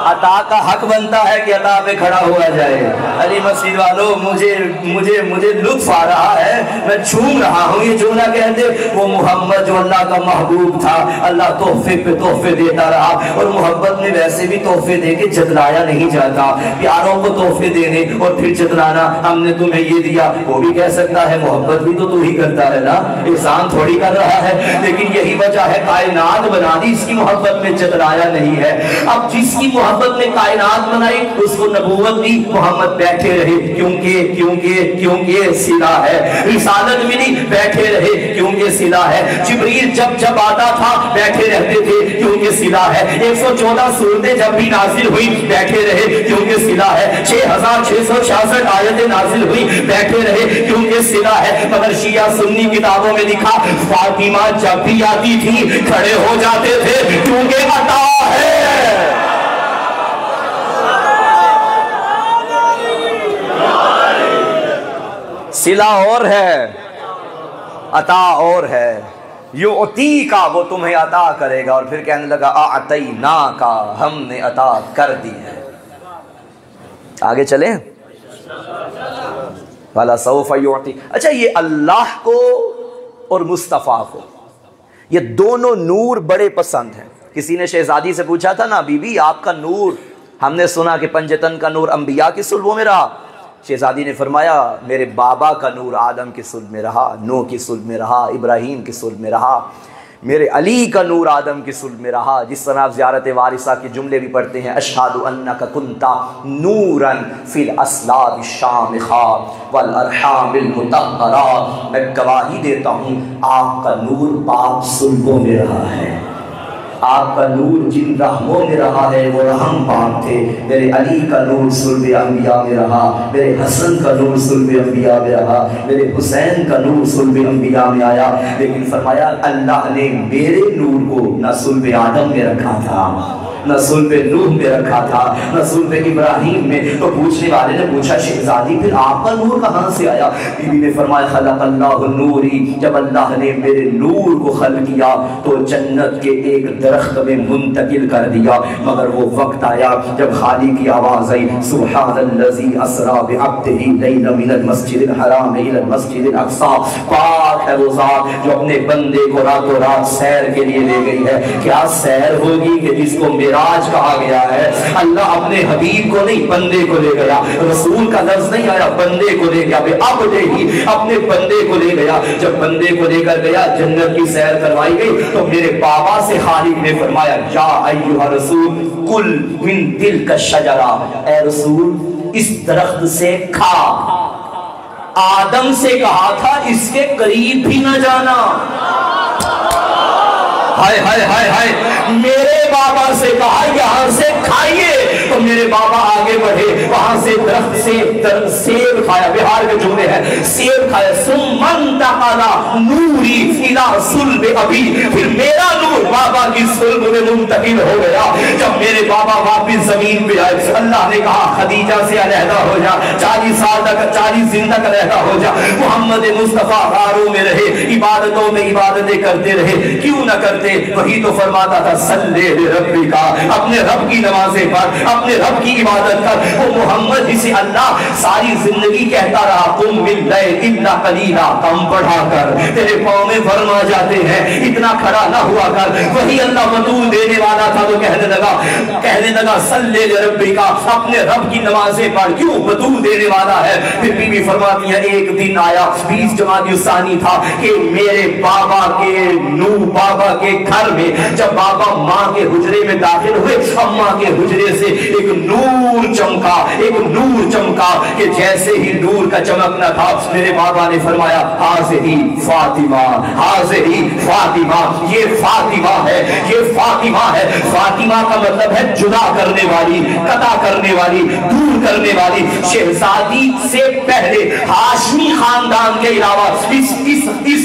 عطا کا حق بنتا ہے کہ عطا پہ کھڑا ہوا جائے۔ علی مسجد والوں مجھے لطف آ رہا ہے، میں جھوم رہا ہوں۔ یہ جملہ کہتے وہ محمد جو اللہ کا محبوب تھا، اللہ تحفے پہ تحفے دیتا رہا، اور محبت میں ویسے بھی تحفے دے کے جتلایا نہیں جاتا۔ پیاروں کو تحفے دینے اور پھر جتلانا، ہم نے تمہیں یہ دیا، وہ بھی کہہ سکتا ہے محبت بھی تو ہی کرتا ہے نا، احسان تھوڑی کر رہا ہے۔ لیکن یہی وجہ ہے کائنات بنا دی، اس کی محبت میں جتلایا نہیں ہے۔ اب جس کی محبت میں کائنات بنائی اس کو نبوت دی، محمد بیٹھے رہے کیونکہ صلہ ہے۔ رسالت ملی، بیٹھے رہے کیونکہ صلہ ہے۔ جبریل جب آتا تھا بیٹھے رہتے تھے کیونکہ صلہ ہے۔ 114 سورتیں جب بھی نازل ہوئی بیٹھے رہے کیونکہ صلہ ہے۔ 6666 آیتیں نازل ہوئی بیٹھے رہے کیونکہ صلہ ہے۔ مگر شیعہ سنی کتابوں میں لکھا فاطمہ جب بھی آتی تھی کھڑے ہو جاتے تھے کیونکہ عطا ہے۔ صلہ اور ہے، عطا اور ہے۔ یعطی کا وہ تمہیں عطا کرے گا، اور پھر کہنے لگا اعطینا کا ہم نے عطا کر دی ہے۔ آگے چلیں، والا سوف یعطی۔ اچھا، یہ اللہ کو اور مصطفیٰ کو یہ دونوں نور بڑے پسند ہیں۔ کسی نے شہزادی سے پوچھا تھا نا، بی بی آپ کا نور، ہم نے سنا کہ پنجتن کا نور انبیاء کی صلبوں میں رہا۔ شہزادی نے فرمایا میرے بابا کا نور آدم کی صلب میں رہا، نوح کی صلب میں رہا، ابراہیم کی صلب میں رہا، میرے علی کا نور آدم کی صلب میں رہا۔ جس طرح آپ زیارت وارثہ کے جملے بھی پڑھتے ہیں، اشہد انک کنت نورا فی الاصلاب الشامخہ والارحام المطہرہ، میں گواہی دیتا ہوں آپ کا نور پاک صلبوں میں رہا ہے، آپ کا نور جن رحموں میں رہا ہے وہ رحم پاک تھے۔ میرے علی کا نور صلب انبیاء میں رہا، میرے حسن کا نور صلب انبیاء میں رہا، میرے حسین کا نور صلب انبیاء میں آیا۔ لیکن فرمایا اللہ نے میرے نور کو نہ صلب آدم میں رکھا تھا، نہ صلب نوح میں رکھا تھا، نہ صلب ابراہیم میں۔ تو پوچھنے والے نے پوچھا شہزادی پھر آپ کا نور کہاں سے آیا؟ بی بی نے فرمایا خلق اللہ نوری، جب اللہ نے میرے نور کو خلق کیا تو جنت کے ایک درخت میں منتقل کر دیا۔ مگر وہ وقت آیا جب خالق کی آواز آئی سبحان الذی اسری بعبدہ لیلا من المسجد الحرام الی المسجد الاقصی، پاک ہے وہ ذات جو اپنے بندے کو راتوں رات سیر کے لیے لے گئی ہے۔ کیا سیر ہوگی کہ جس کو معراج کہا گیا ہے؟ اللہ اپنے حبیب کو نہیں بندے کو لے گیا، رسول کا لفظ نہیں آیا، بندے کو لے گیا، بے عبدہ ہی اپنے بندے کو لے گیا۔ جب بندے کو لے کر گیا جنت کی سیر کروائی گئی تو میرے بابا سے خالق نے فرمایا یا ایھا رسول کل من تلک الشجرہ، اے رسول اس درخت سے کھا۔ آدم سے کہا تھا اس کے قریب بھی نہ جانا۔ ہائے ہائے ہائے ہائے، میرے بابا سے کہا یہاں سے کھائیے تو میرے بابا آگے بڑھے، وہاں سے درخت سے سیب کھایا، بہار کے جملے ہیں، سیب کھایا۔ ثم انتقل نوری الی صلب ابی، پھر میرا نور بابا کی صلب میں منتقل ہو گیا۔ جب میرے بابا واپس زمین پہ آئے اللہ نے کہا خدیجہ سے علیحدہ ہو جا، 40 سال تک 40 دن تک علیحدہ ہو جا، محمد مصطفیٰ غاروں میں رہے، عبادتوں میں عبادتیں کرتے رہے، کیوں نہ کرتے؟ وہی تو فرماتا تھا صلی لربک، اپنے رب کی نمازیں پڑھ، اپنے رب کی عبادت کر۔ وہ محمد جسے اللہ ساری زندگی کہتا رہا قم باللیل الا قلیلا، کم پڑھا کر، تیرے پاؤں میں ورم آ جاتے ہیں، اتنا کھڑا نہ ہوا کر۔ وہی اللہ بطول دینے والا تھا تو کہنے لگا صلی لربک، اپنے رب کی نمازیں پڑھ، کیوں بطول دینے والا ہے۔ پھر بی بی فرماتی ہے ایک دن آیا 20 جمادی الثانی تھا کہ میرے بابا کے گھر میں جب بابا ماں کے حجرے میں داخل ہوئے، اماں کے حجرے سے ایک نور چمکا کہ جیسے ہی نور کا چمکنا تھا میرے بابا نے فرمایا حاضری فاطمہ، حاضری فاطمہ، یہ فاطمہ ہے، یہ فاطمہ ہے۔ فاطمہ کا مطلب ہے جدا کرنے والی، قطع کرنے والی، دور کرنے والی۔ شہزادی سے پہلے ہاشمی خاندان کے علاوہ اس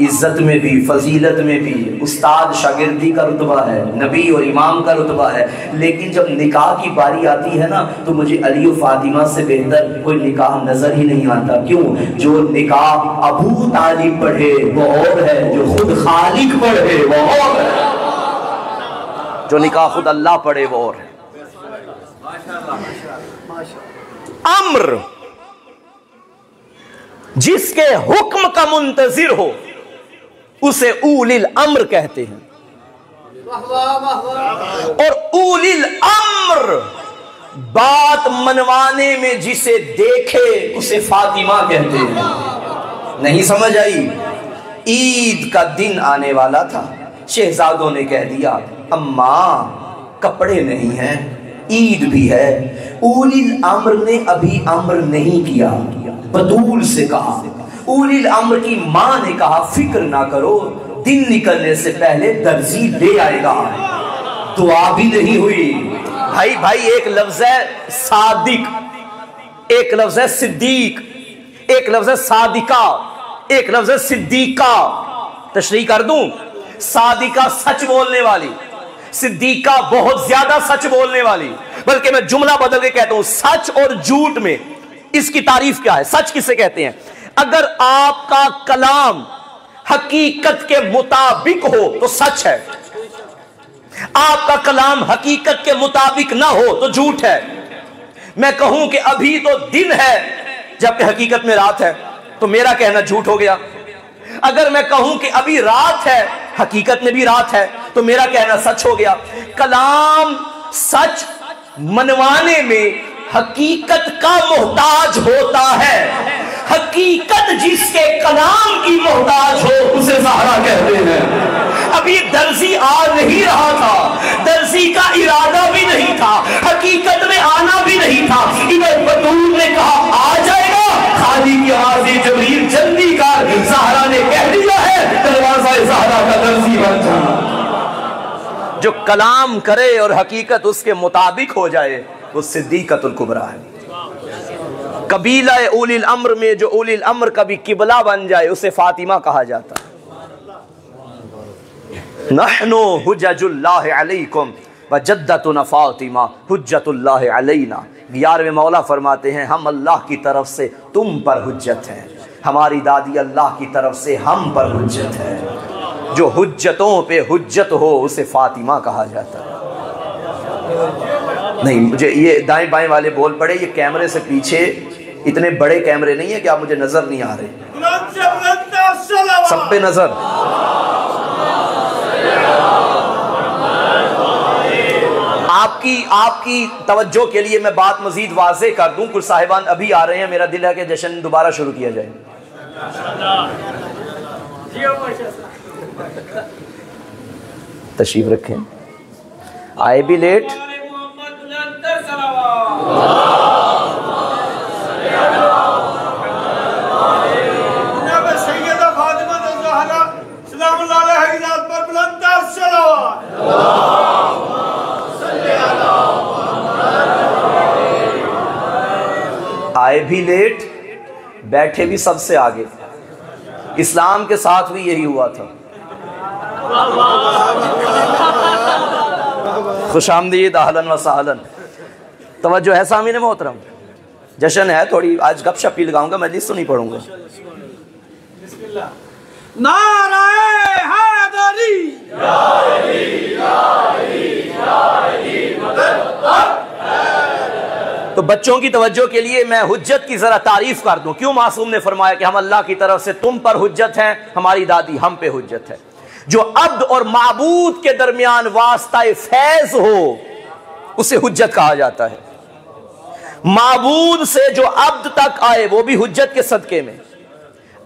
عزت میں بھی فضیلت میں بھی استاد شاگردی کا رتبہ ہے، نبی اور امام کا رتبہ ہے، لیکن جب نکاح کی باری آتی ہے نا تو مجھے علی و فاطمہ سے بہتر کوئی نکاح نظر ہی نہیں آتا۔ کیوں؟ جو نکاح ابو طالب پڑھے وہ اور ہے، جو خود خالق پڑھے وہ اور ہے، جو نکاح خود اللہ پڑھے وہ اور ہے۔ امر جس کے حکم کا منتظر ہو اسے اولی الامر کہتے ہیں، اور اولی الامر بات منوانے میں جسے دیکھے اسے فاطمہ کہتے ہیں۔ نہیں سمجھ آئی؟ عید کا دن آنے والا تھا، شہزادوں نے کہہ دیا اماں کپڑے نہیں ہیں، عید بھی ہے۔ اولی الامر نے ابھی امر نہیں کیا، بطول سے کہا۔ اولی الامر کی ماں نے کہا فکر نہ کرو، دن نکلنے سے پہلے درزی لے آئے گا۔ دعا بھی نہیں ہوئی۔ بھائی ایک لفظ ہے صادق، ایک لفظ ہے صدیق، ایک لفظ ہے صادقہ، ایک لفظ ہے صدیقہ۔ تشریح کر دوں؟ صادقہ سچ بولنے والی، صدیقہ بہت زیادہ سچ بولنے والی۔ بلکہ میں جملہ بدل کے کہتا ہوں، سچ اور جھوٹ میں اس کی تعریف کیا ہے؟ سچ کسے کہتے ہیں؟ اگر آپ کا کلام حقیقت کے مطابق ہو تو سچ ہے، آپ کا کلام حقیقت کے مطابق نہ ہو تو جھوٹ ہے۔ میں کہوں کہ ابھی تو دن ہے جبکہ حقیقت میں رات ہے تو میرا کہنا جھوٹ ہو گیا۔ اگر میں کہوں کہ ابھی رات ہے حقیقت میں بھی رات ہے تو میرا کہنا سچ ہو گیا۔ کلام سچ منوانے میں حقیقت کا محتاج ہوتا ہے۔ حقیقت جس کے کلام کی محتاج ہو اسے زہرا کہتے ہیں۔ ابھی درزی آ نہیں رہا تھا، درزی کا ارادہ بھی نہیں تھا، حقیقت میں آنا بھی نہیں تھا، ادھر بطول نے کہا آ جائے گا، خالی کی آواز جبریل جلدی کر، زہرا نے کہہ دیا ہے دروازہ زہرا کا درزی بن جانا۔ جو کلام کرے اور حقیقت اس کے مطابق ہو جائے وہ صدیقۃ الکبریٰ ہے۔ قبیلہ اولی الامر میں جو اولی الامر کا بھی قبلہ بن جائے اسے فاطمہ کہا جاتا ہے۔ نحن حجج اللہ علیکم وجدتنا فاطمہ حجت اللہ علینا۔ 11ویں مولا فرماتے ہیں ہم اللہ کی طرف سے تم پر حجت ہیں، ہماری دادی اللہ کی طرف سے ہم پر حجت ہے۔ جو حجتوں پہ حجت ہو اسے فاطمہ کہا جاتا ہے۔ نہیں مجھے یہ دائیں بائیں والے بول پڑے، یہ کیمرے سے پیچھے اتنے بڑے کیمرے نہیں ہیں کہ آپ مجھے نظر نہیں آ رہے، سب پہ نظر۔ آپ کی توجہ کے لیے میں بات مزید واضح کر دوں، کچھ صاحبان ابھی آ رہے ہیں، میرا دل ہے کہ جشن دوبارہ شروع کیا جائے۔ تشریف رکھیں، آئے بھی لیٹ۔ آئے بھی لیٹ، بیٹھے بھی سب سے آگے۔ اسلام کے ساتھ بھی یہی ہوا تھا۔ خوش آمدید، اہلاً و سہلاً۔ توجہ ہے سامعین محترم، جشن ہے، تھوڑی آج گپ شپ ہی لگاؤں گا، مجلس تو نہیں پڑھوں گا۔ نعرہ حیدری، تو بچوں کی توجہ کے لیے میں حجت کی ذرا تعریف کر دوں۔ کیوں معصوم نے فرمایا کہ ہم اللہ کی طرف سے تم پر حجت ہیں، ہماری دادی ہم پہ حجت ہے۔ جو عبد اور معبود کے درمیان واسطہ فیض ہو اسے حجت کہا جاتا ہے۔ معبود سے جو عبد تک آئے وہ بھی حجت کے صدقے میں،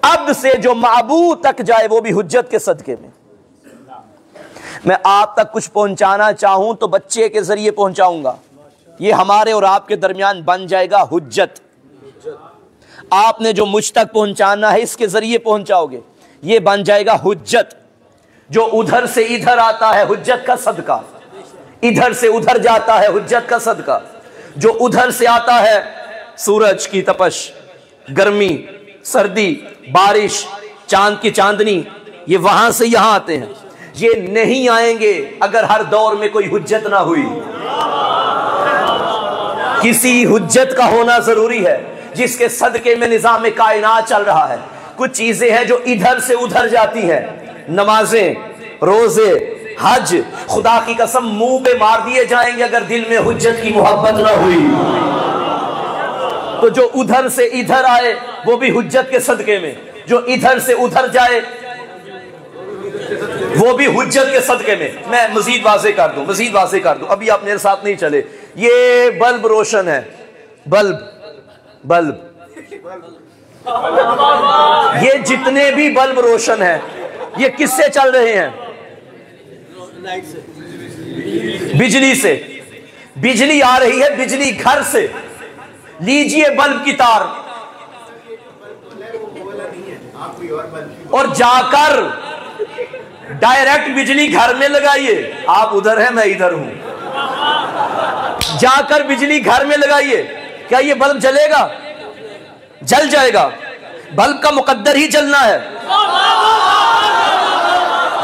عبد سے جو معبود تک جائے وہ بھی حجت کے صدقے میں۔ میں آپ تک کچھ پہنچانا چاہوں تو بچے کے ذریعے پہنچاؤں گا، یہ ہمارے اور آپ کے درمیان بن جائے گا حجت۔ آپ نے جو مجھ تک پہنچانا ہے اس کے ذریعے پہنچاؤ گے، یہ بن جائے گا حجت۔ جو ادھر سے ادھر آتا ہے حجت کا صدقہ، ادھر سے ادھر جاتا ہے حجت کا صدقہ۔ جو ادھر سے آتا ہے سورج کی تپش، گرمی، سردی، بارش، چاند کی چاندنی یہ وہاں سے یہاں آتے ہیں، یہ نہیں آئیں گے اگر ہر دور میں کوئی حجت نہ ہوئی۔ کسی حجت کا ہونا ضروری ہے جس کے صدقے میں نظام کائنات چل رہا ہے۔ کچھ چیزیں ہیں جو ادھر سے ادھر جاتی ہیں، نمازیں، روزے، حج، خدا کی قسم منہ پہ مار دیے جائیں گے اگر دل میں حجت کی محبت نہ ہوئی۔ تو جو ادھر سے ادھر آئے وہ بھی حجت کے صدقے میں، جو ادھر سے ادھر جائے وہ بھی حجت کے صدقے میں۔ میں مزید واضح کر دوں، ابھی آپ میرے ساتھ نہیں چلے۔ یہ بلب روشن ہے، بلب یہ جتنے بھی بلب روشن ہیں یہ کس سے چل رہے ہیں؟ بجلی سے۔ بجلی آ رہی ہے بجلی گھر سے، لیجئے بلب کی تار اور جا کر ڈائریکٹ بجلی گھر میں لگائیے۔ آپ ادھر ہیں، میں ادھر ہوں، جا کر بجلی گھر میں لگائیے، کیا یہ بلب جلے گا؟ جل جائے گا۔ بلب کا مقدر ہی جلنا ہے،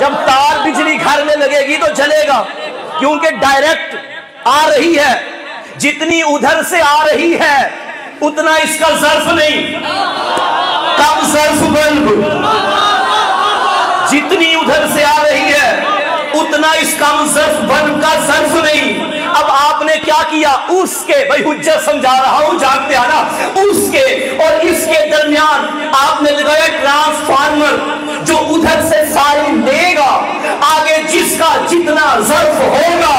جب تار بجلی گھر میں لگے گی تو جلے گا، کیونکہ ڈائریکٹ آ رہی ہے۔ جتنی ادھر سے آ رہی ہے اتنا اس کا ظرف نہیں، کم ظرف بلب۔ جتنی ادھر سے آ رہی ہے اتنا اس کم ظرف بلب کا ظرف نہیں۔ اب آپ نے کیا کیا؟ اس کے، بھائی حجت سمجھا رہا ہوں، جانتے ہیں نا، اس کے اور اس کے درمیان آپ نے لگایا ٹرانسفارمر جو ادھر سے ساری لے گا، آگے جس کا جتنا ظرف ہوگا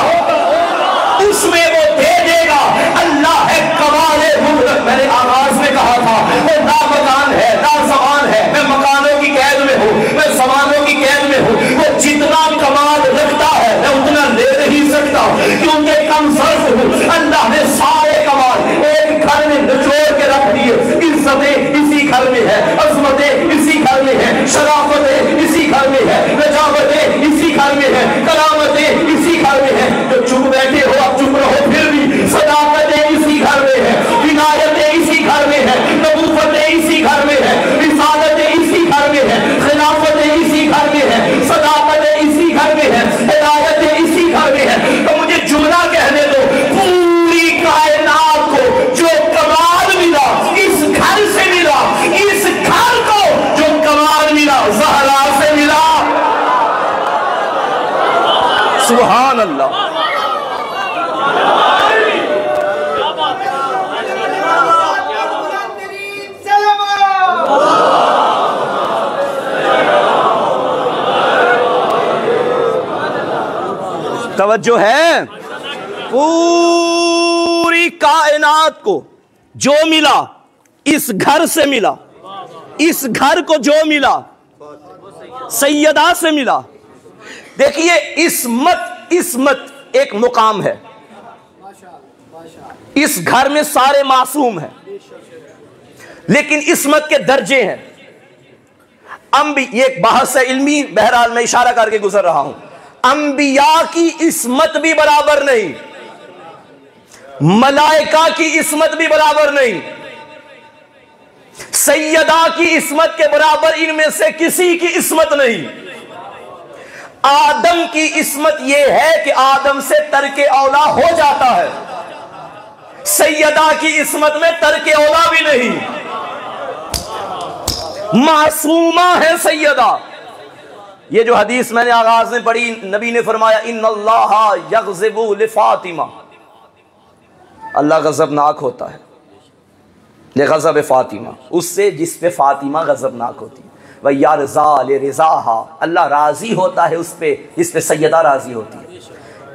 اس میں وہ دے دے گا۔ اللہ ہے کمال مطلق۔ میں نے آغاز میں کہا تھا وہ نا مکان ہے نا زمان ہے، میں مکانوں کی قید میں ہوں، میں زمانوں کی قید میں ہوں۔ وہ جتنا کمال رکھتا ہے میں اتنا لے نہیں سکتا کیونکہ کم ظرف ہوں۔ اللہ نے سارے کمال ایک گھر میں نچوڑ کے رکھ دیے۔ عزتیں اسی گھر میں ہے، عظمتیں اسی گھر میں ہے، شرافتیں اسی گھر میں ہے، نجابتیں اسی گھر میں ہے، کرامتیں اسی گھر میں ہے۔ جو چپ بیٹھے ہو اب چپ رہو، پھر بھی صداقتیں اسی گھر میں ہے، عنایتیں اسی گھر میں ہے، نبوتیں اسی گھر میں ہے، رسالتیں اسی گھر میں ہے، خلافتیں اسی گھر میں ہے، صداقتیں اسی گھر میں ہے، ہدایتیں اسی گھر میں ہے۔ تو مجھے جملہ کہنے دو، پوری کائنات کو جو کمال ملا اس گھر سے ملا، اس گھر کو جو کمال ملا زہرا سے ملا۔ سبحان اللہ۔ توجہ ہے؟ پوری کائنات کو جو ملا اس گھر سے ملا، اس گھر کو جو ملا سیدہ سے ملا۔ دیکھیے عصمت ایک مقام ہے، اس گھر میں سارے معصوم ہیں لیکن عصمت کے درجے ہیں۔ یہ ایک بحث علمی، بہرحال میں اشارہ کر کے گزر رہا ہوں۔ انبیاء کی عصمت بھی برابر نہیں، ملائکہ کی عصمت بھی برابر نہیں، سیدہ کی عصمت کے برابر ان میں سے کسی کی عصمت نہیں۔ آدم کی عصمت یہ ہے کہ آدم سے ترک اولا ہو جاتا ہے، سیدہ کی عصمت میں ترک اولا بھی نہیں، معصومہ ہے سیدہ۔ یہ جو حدیث میں نے آغاز میں پڑھی، نبی نے فرمایا ان اللہ یغضب لفاطمہ، اللہ غضبناک ہوتا ہے لغضب فاطمہ، اس سے جس پہ فاطمہ غضبناک ہوتی ہے۔ وَيَرْضَى لِرِضَاهَا، اللہ راضی ہوتا ہے اس پہ جس پہ سیدہ راضی ہوتی ہے۔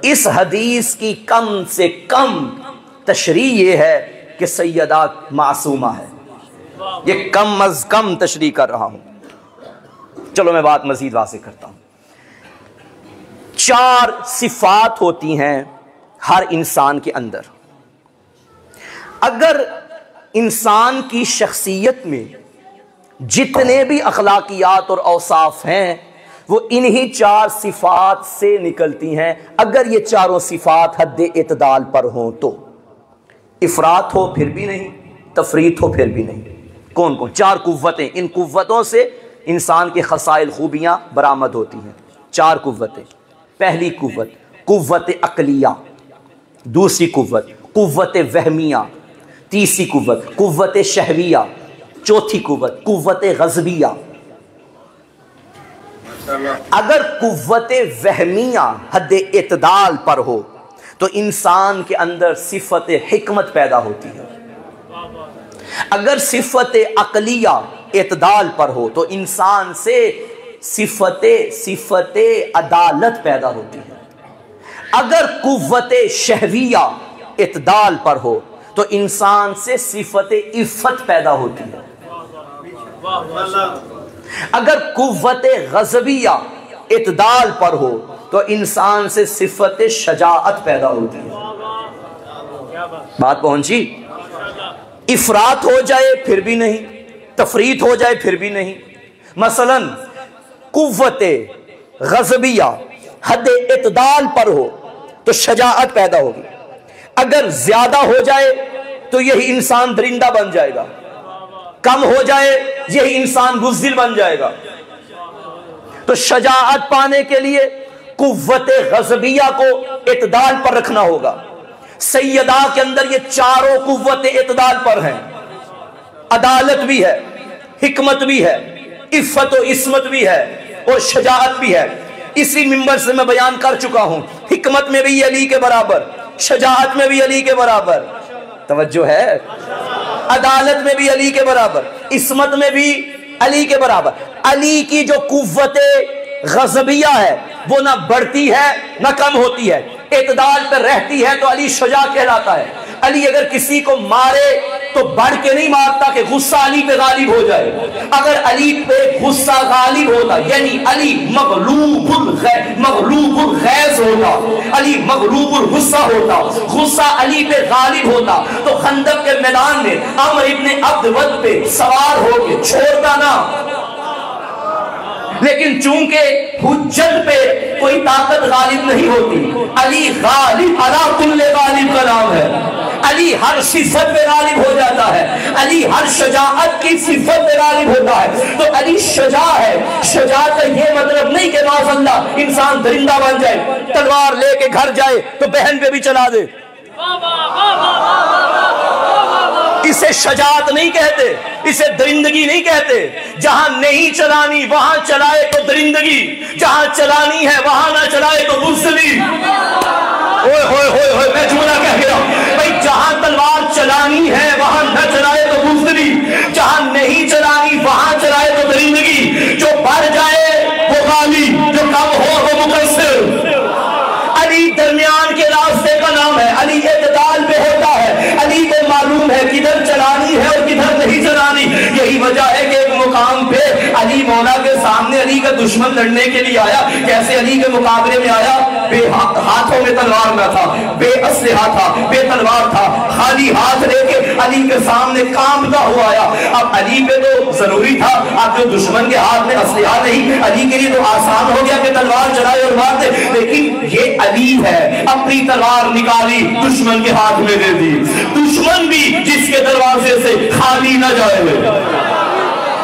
اس حدیث کی کم سے کم تشریح یہ ہے کہ سیدہ معصومہ ہے، یہ کم از کم تشریح کر رہا ہوں۔ چلو میں بات مزید واضح کرتا ہوں۔ 4 صفات ہوتی ہیں ہر انسان کے اندر۔ اگر انسان کی شخصیت میں جتنے بھی اخلاقیات اور اوصاف ہیں وہ انہی 4 صفات سے نکلتی ہیں۔ اگر یہ چاروں صفات حد اعتدال پر ہوں تو افراط ہو پھر بھی نہیں، تفریط ہو پھر بھی نہیں۔ کون کون؟ 4 قوتیں، ان قوتوں سے انسان کے خصائل خوبیاں برآمد ہوتی ہیں۔ 4 قوتیں۔ پہلی قوت قوت عقلیہ، دوسری قوت قوت وہمیہ، تیسری قوت قوت شہویہ، چوتھی قوت قوت غضبیہ۔ اگر قوت وہمیہ حد اعتدال پر ہو تو انسان کے اندر صفت حکمت پیدا ہوتی ہے، اگر صفت عقلیہ اعتدال پر ہو تو انسان سے صفت عدالت پیدا ہوتی ہے، اگر قوت شہویہ اعتدال پر ہو تو انسان سے صفت عفت پیدا ہوتی ہے، اگر قوت غضبیہ اعتدال پر ہو تو انسان سے صفت شجاعت پیدا ہوتی ہے۔ بات پہنچی؟ افراط ہو جائے پھر بھی نہیں، تفریط ہو جائے پھر بھی نہیں۔ مثلا قوت غضبیہ حد اعتدال پر ہو تو شجاعت پیدا ہوگی، اگر زیادہ ہو جائے تو یہی انسان درندہ بن جائے گا، کم ہو جائے یہی انسان بزدل بن جائے گا۔ تو شجاعت پانے کے لیے قوت غضبیہ کو اعتدال پر رکھنا ہوگا۔ سیدہ کے اندر یہ چاروں قوت اعتدال پر ہیں، عدالت بھی ہے، حکمت بھی ہے، عفت و عصمت بھی ہے اور شجاعت بھی ہے۔ اسی منبر سے میں بیان کر چکا ہوں، حکمت میں بھی علی کے برابر، شجاعت میں بھی علی کے برابر، توجہ ہے، عدالت میں بھی علی کے برابر، عصمت میں بھی علی کے برابر۔ علی کی جو قوت غضبیہ ہے وہ نہ بڑھتی ہے نہ کم ہوتی ہے، اعتدال پر رہتی ہے تو علی شجاع کہلاتا ہے۔ علی اگر کسی کو مارے تو بڑھ کے نہیں مارتا کہ غصہ علی پہ غالب ہو جائے، اگر علی پہ غصہ غالب ہوتا یعنی علی مغلوب الغیظ ہوتا، علی مغلوب الغصہ ہوتا، غصہ علی پہ غالب ہوتا تو خندق کے میدان میں عمر ابن عبد ود پہ سوار ہو کے چھوڑتا نہ، لیکن چونکہ حجت پہ کوئی طاقت غالب نہیں ہوتی، علی غالب علی کل غالب کا نام ہے، علی ہر صفت پہ غالب ہو جاتا ہے، علی ہر شجاعت کی صفت پہ غالب ہوتا ہے، تو علی شجاع ہے۔ شجاعت کا یہ مطلب نہیں کہ معاذ اللہ انسان درندہ بن جائے، تلوار لے کے گھر جائے تو بہن پہ بھی چلا دے، اسے شجاعت نہیں کہتے، اسے درندگی نہیں کہتے۔ جہاں نہیں چلانی وہاں چلائے تو درندگی، جہاں چلانی ہے وہاں نہ چلائے تو بزدلی۔ اوئے ہوئے ہوئے ہوئے میں جملہ کہہ گیا بھائی، جہاں تلوار چلانی ہے وہاں نہ چلائے تو بزدلی، جہاں نہیں چلانی وہاں چلائے تو درندگی۔ جو بڑھ جائے وہ غالی، جو کم ہو وہ مقصر۔ علی درمیان کے راستے کا نام ہے، علی اعتدال پہ ہوتا ہے، علی کو معلوم ہے کدھر چلانی ہے اور کدھر نہیں چلانی۔ یہی وجہ ہے کہ ایک مقام پہ علی مولا کے سامنے علی کا دشمن لڑنے کے لیے آیا، کیسے علی کے مقابلے میں آیا؟ بے ہاتھوں میں تلوار نہ تھا، بے اسلحہ تھا، بے تلوار تھا، خالی ہاتھ لے کے علی کے سامنے کانپتا ہوا آیا۔ اب علی پہ تو ضروری تھا، اب جو دشمن کے ہاتھ میں اسلحہ نہیں، علی کے لیے تو آسان ہو گیا کہ تلوار چلائے اور مار دے، لیکن یہ علی ہے، اپنی تلوار نکالی دشمن کے ہاتھ میں دے دی، دشمن بھی جس کے دروازے سے خالی نہ جائے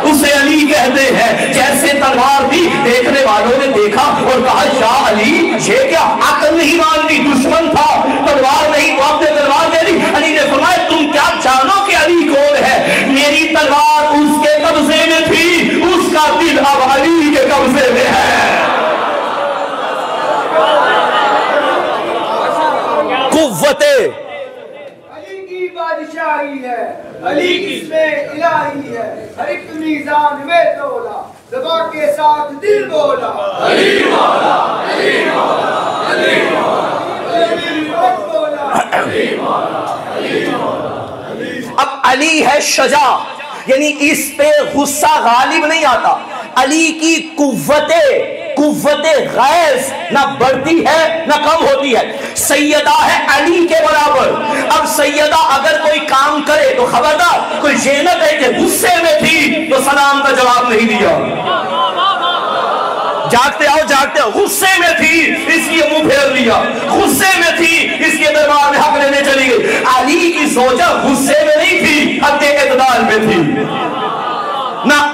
اسے علی کہتے ہیں۔ جیسے تلوار بھی دیکھنے والوں نے دیکھا اور کہا شاہ علی یہ کیا عقل نہیں مانتی، دشمن تھا تلوار نہیں، وہ آپ نے تلوار دے دی۔ علی نے فرمایا تم کیا جانو کہ علی کون ہے؟ میری تلوار اس کے قبضے میں تھی، اس کا دل اب علی کے قبضے میں ہے۔ قوت علی کی بادشاہی ہے، علی کی اسم الہی ہے، ہر ایک میزان میں تولا، زبان کے ساتھ دل بولا، علی مولا، علی مولا، علی مولا، علی مولا، علی مولا، علی مولا۔ اب علی ہے شجاع، یعنی اس پہ غصہ غالب نہیں آتا۔ علی کی قوت غیظ نہ بڑھتی ہے نہ کم ہوتی ہے، سیدہ ہے علی کے برابر۔ اب سیدہ اگر کوئی کام کرے تو خبردار کوئی یہ نہ کہے کہ غصے میں تھی تو سلام کا جواب نہیں دیا، جاگتے آؤ جاگتے آؤ، غصے میں تھی اس لیے منہ پھیر لیا، غصے میں تھی اس کے دربار میں حق لینے چلی گئی۔ علی کی زوجہ غصے میں نہیں تھی، حد اعتدال میں تھی، نہ